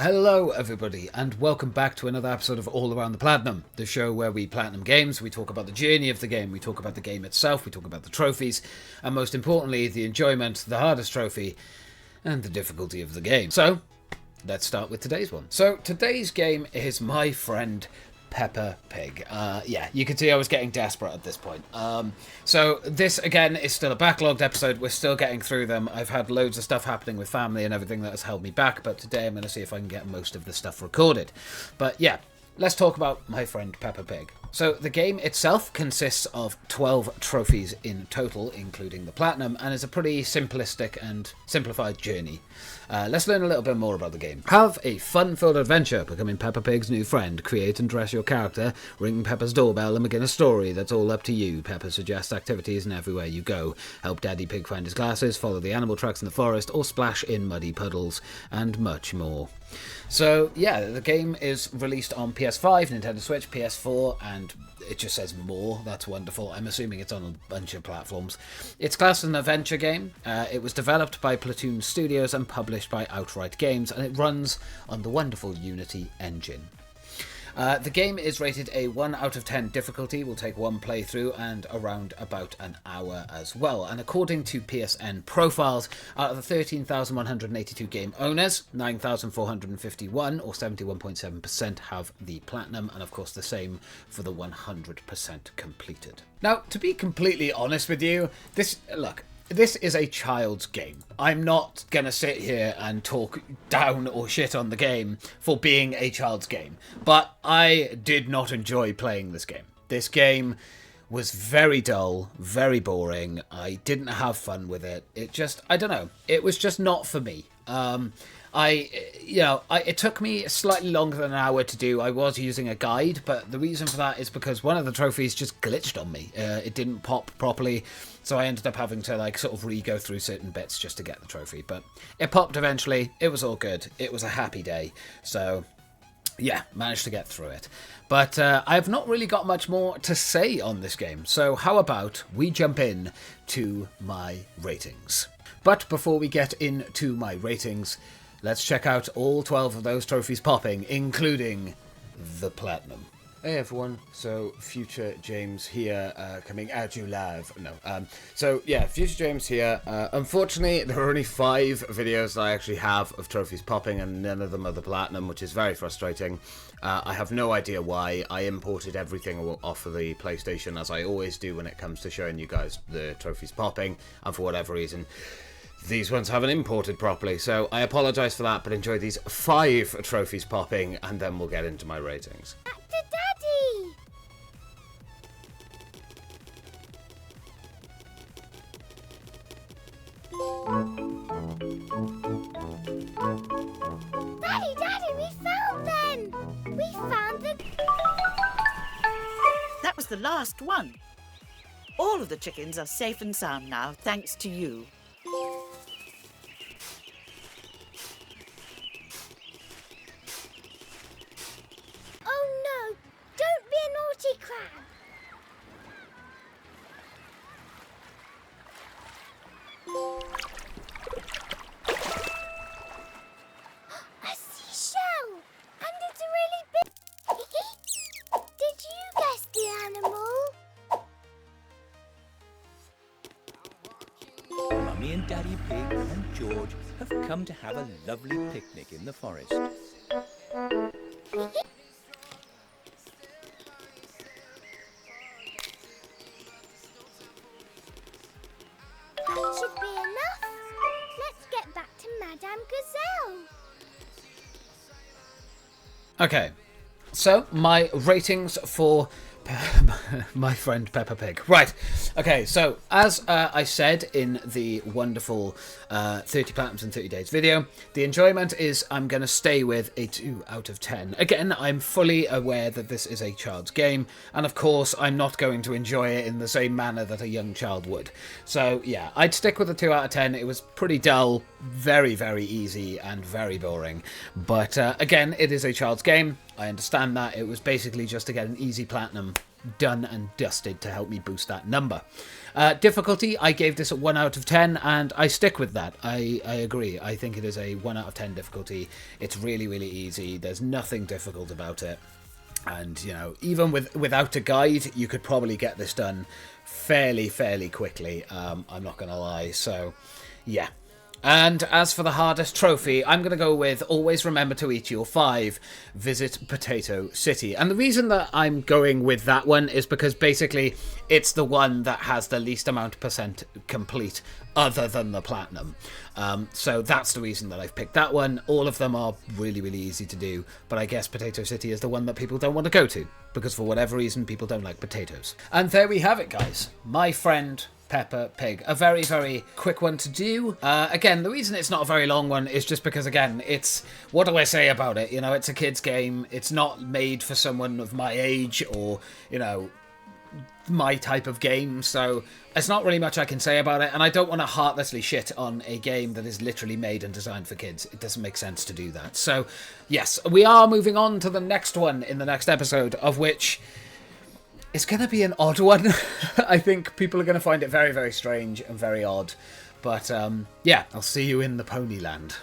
Hello everybody and welcome back to another episode of All Around the Platinum, the show where we platinum games, we talk about the journey of the game, we talk about the game itself, we talk about the trophies, and most importantly the enjoyment, the hardest trophy, and the difficulty of the game. So, let's start with today's one. So, today's game is my friend Peppa Pig. Yeah, you can see I was getting desperate at this point. So this, again, is still a backlogged episode. We're still getting through them. I've had loads of stuff happening with family and everything that has held me back, but today I'm going to see if I can get most of the stuff recorded. But yeah, let's talk about my friend Peppa Pig. So the game itself consists of 12 trophies in total, including the platinum, and is a pretty simplistic and simplified journey. Let's learn a little bit more about the game. Have a fun-filled adventure, becoming Peppa Pig's new friend. Create and dress your character, ring Peppa's doorbell, and begin a story that's all up to you. Peppa suggests activities and everywhere you go. Help Daddy Pig find his glasses, follow the animal tracks in the forest, or splash in muddy puddles, and much more. So, yeah, the game is released on PS5, Nintendo Switch, PS4, and it just says more. That's wonderful. I'm assuming it's on a bunch of platforms. It's classed as an adventure game. It was developed by Platoon Studios and published by Outright Games, and it runs on the wonderful Unity engine. The game is rated a 1 out of 10 difficulty, will take one playthrough and around about an hour as well. And according to PSN profiles, out of the 13,182 game owners, 9,451 or 71.7% have the platinum, and of course the same for the 100% completed. Now, to be completely honest with you, this is a child's game. I'm not going to sit here and talk down or shit on the game for being a child's game. But I did not enjoy playing this game. This game was very dull, very boring. I didn't have fun with it. I don't know. It was just not for me. It took me slightly longer than an hour to do. I was using a guide, but the reason for that is because one of the trophies just glitched on me. It didn't pop properly, so I ended up having to sort of re-go through certain bits just to get the trophy. But it popped eventually. It was all good. It was a happy day. So, yeah, managed to get through it. But I've not really got much more to say on this game. So how about we jump in to my ratings? But before we get into my ratings, let's check out all 12 of those trophies popping, including the platinum. Hey everyone, so Future James here, coming at you live. Future James here. Unfortunately, there are only 5 videos that I actually have of trophies popping, and none of them are the platinum, which is very frustrating. I have no idea why. I imported everything off of the PlayStation, as I always do when it comes to showing you guys the trophies popping, and for whatever reason, these ones haven't imported properly, so I apologise for that, but enjoy these 5 trophies popping, and then we'll get into my ratings. Back to Daddy! Daddy, we found them! We found the... That was the last one. All of the chickens are safe and sound now, thanks to you. Oh no! Don't be a naughty crab! A seashell! And it's really big! Did you guess the animal? Mummy and Daddy Pig and George have come to have a lovely picnic in the forest. That should be enough. Let's get back to Madame Gazelle. Okay, so my ratings for my friend Peppa Pig. Right, okay, so as I said in the wonderful 30 Platinums in 30 Days video, the enjoyment is I'm going to stay with a 2 out of 10. Again, I'm fully aware that this is a child's game, and of course I'm not going to enjoy it in the same manner that a young child would. So yeah, I'd stick with a 2 out of 10. It was pretty dull, very, very easy, and very boring. But again, it is a child's game. I understand that. It was basically just to get an easy platinum done and dusted to help me boost that number. Difficulty, I gave this a 1 out of 10, and I stick with that. I agree. I think it is a 1 out of 10 difficulty. It's really, really easy. There's nothing difficult about it. And, you know, even without a guide, you could probably get this done fairly quickly. I'm not going to lie. So, yeah. And as for the hardest trophy, I'm going to go with Always Remember to Eat Your 5, Visit Potato City. And the reason that I'm going with that one is because basically it's the one that has the least amount of percent complete other than the platinum. So that's the reason that I've picked that one. All of them are really, really easy to do, but I guess Potato City is the one that people don't want to go to, because for whatever reason, people don't like potatoes. And there we have it, guys. My friend Peppa Pig. A very, very quick one to do. Again, the reason it's not a very long one is just because, again, it's... What do I say about it? You know, it's a kid's game. It's not made for someone of my age or, you know, my type of game. So there's not really much I can say about it. And I don't want to heartlessly shit on a game that is literally made and designed for kids. It doesn't make sense to do that. So, yes, we are moving on to the next one in the next episode, of which... It's going to be an odd one. I think people are going to find it very, very strange and very odd. But, yeah, I'll see you in the Ponyland.